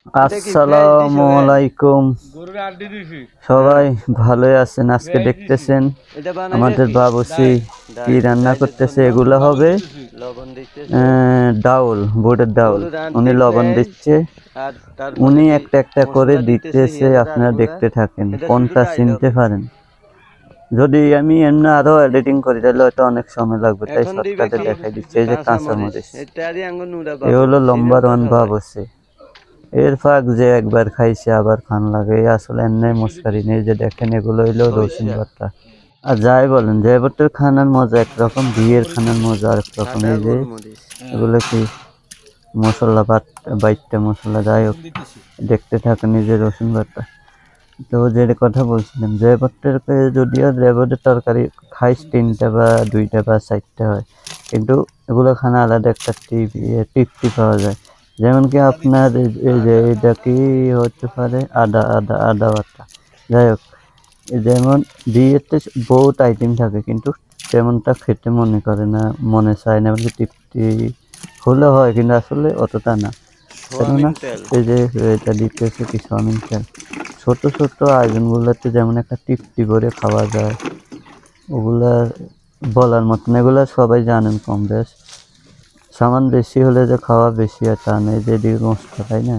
আসসালামু আলাইকুম। সবাই ভালোই আছেন? আজকে দেখতেছেন আমাদের বাবুসি কি রান্না করতেছে। এগুলো হবে ডাউল, বুটের ডাউল। উনি লবণ দিচ্ছে, উনি একটা একটা করে দিতেছে। আপনারা দেখতে থাকেন, কোনটা চিনতে পারেন। যদি আমি এমনি আরো এডিটিং করি তাহলে হয়তো অনেক সময় লাগবে, তাই শর্টকাটে দেখাই দিচ্ছে। এই যে কাঁচামরিচ, এ হলো নম্বর 1 বাবুসি। এর ফাঁক যে একবার খাইছে আবার খান লাগে, আসলে এমনি মস্কারি নেই। যে দেখেন এগুলো হইলো রসুন ভর্তা। আর যাই বলেন, জয়ভট্টের খানার মজা একরকম, বিয়ের খানার মজা আরেক রকম। এই যে এগুলো কি মশলা, বাইটটা মশলা। যাই হোক, দেখতে থাকেন। এই যে রসুন ভর্তা। তো যে কথা বলছিলাম, জয়ভট্টের যদিও জয়ভট্টের তরকারি খাইস 3টা বা 2টা বা 4টা হয়, কিন্তু এগুলো খানা আলাদা একটা তৃপ্তি পাওয়া যায়। যেমন কি আপনার এই যে এটা কি হতে পারে, আদা আদা আদা বাটা। যাই হোক, যেমন বিয়েতে বহুত আইটেম থাকে, কিন্তু তেমনটা খেতে মনে করে না, মনে চায় না, এমনকি তৃপ্তি হলে হয়, কিন্তু আসলে অতটা না। কেননা এই যে এটা দিতেছে কি চাউমিন তেল, ছোট ছোট আয়োজনগুলোতে যেমন একটা তৃপ্তি করে খাওয়া যায়, ওগুলা বলার মতন। এগুলা সবাই জানেন কম বেশ। সামান বেশি হলে যে খাওয়া বেশি আর তা নেই, যেদিকে মশলা, তাই না?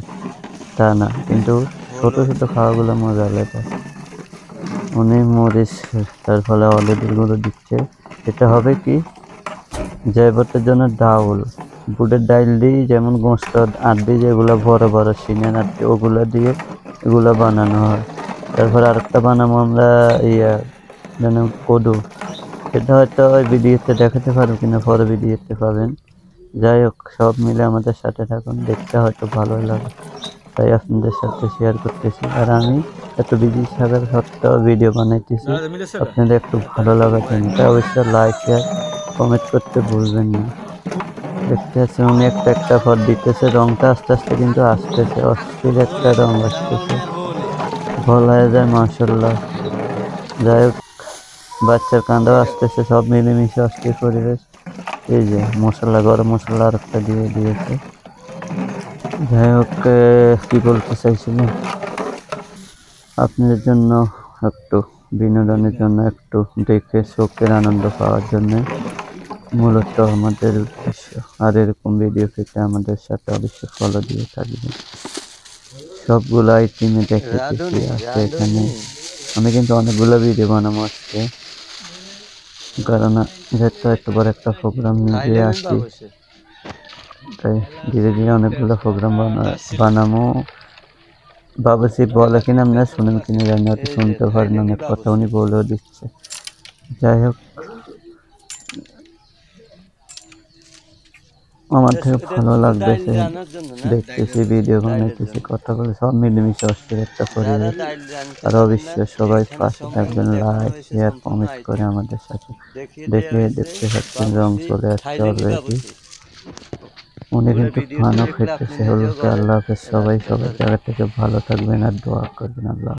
তা না, কিন্তু ছোট ছোট খাওয়াগুলো মজা লাগে। উনি মরিচ তার ফলে অলরেডিগুলো দিচ্ছে। এটা হবে কি, জয়ভট্টের জন্য ডাউল, বুটের ডাইল দিয়ে, যেমন গোস্ত আড্ডি যেগুলো বড় বড় সিনের আড্ডি, ওগুলো দিয়ে এগুলো বানানো হয়। তারপর আরেকটা বানাবো আমরা যেন কদু। এটা হয়তো ওই ভিডিওতে দেখাতে পারবো কিনা, পরে ভিডিওতে পাবেন। যাই হোক, সব মিলে আমাদের সাথে থাকুন, দেখতে হয়তো ভালোই লাগে, তাই আপনাদের সাথে শেয়ার করতেছি। আর আমি এত বিজি থাকার সত্ত্বেও ভিডিও বানাইতেছি আপনাদের একটু ভালো লাগার জন্য, তাই অবশ্যই লাইক শেয়ার কমেন্ট করতে ভুলবেন না। দেখতে পাচ্ছেন উনি একটা একটা পর দিতেছে, রংটা আস্তে আস্তে কিন্তু আসতেছে, অস্থির একটা রং আসতেছে, ভালো হয়ে যায় মাশাআল্লাহ। যাই হোক, বাচ্চার কান্দাও আসতেছে, সব মিলেমিশে অস্থির পরিবেশ। এই যে মশলা, গরম মশলা আর একটা দিয়ে দিয়েছে। যাই হোক, কি বলতে চাইছিলাম, আপনাদের জন্য একটু বিনোদনের জন্য, একটু দেখে চোখের আনন্দ পাওয়ার জন্য মূলত আমাদের উদ্দেশ্য। আর এরকম ভিডিও পেতে আমাদের সাথে অবশ্যই ফলো দিয়ে থাকবেন। সবগুলো আইটেমে দেখেছি আছে এখানে। আমি কিন্তু অনেকগুলো ভিডিও বানাবো আজকে, কারণ যেহেতু এত বড় একটা প্রোগ্রাম নিজে আসি, তাই ধীরে ধীরে অনেকগুলো প্রোগ্রাম বানাবো। বাবুসি বলে কিনা আমরা শুনেন কিনা জানি, হয়তো শুনতে পারেন অনেক কথা, উনি বলেও দিচ্ছে। যাই হোক, আমার থেকে ভালো লাগতেছে, দেখতেছি ভিডিও বানাইতেছি, কথা বলে, সব মিলেমিশে অস্থির একটা পরিবেশ। আর অবশ্যই সবাই পাশে থাকবেন, লাইক শেয়ার কমেন্ট করে আমাদের সাথে। দেখতে পাচ্ছেন রং চলে আসছে অলরেডি। উনি কিন্তু খানও খেতেছে। হলো আল্লাহ হাফেজ, সবাই সবার জায়গা থেকে ভালো থাকবেন আর দোয়া করবেন। আল্লাহ।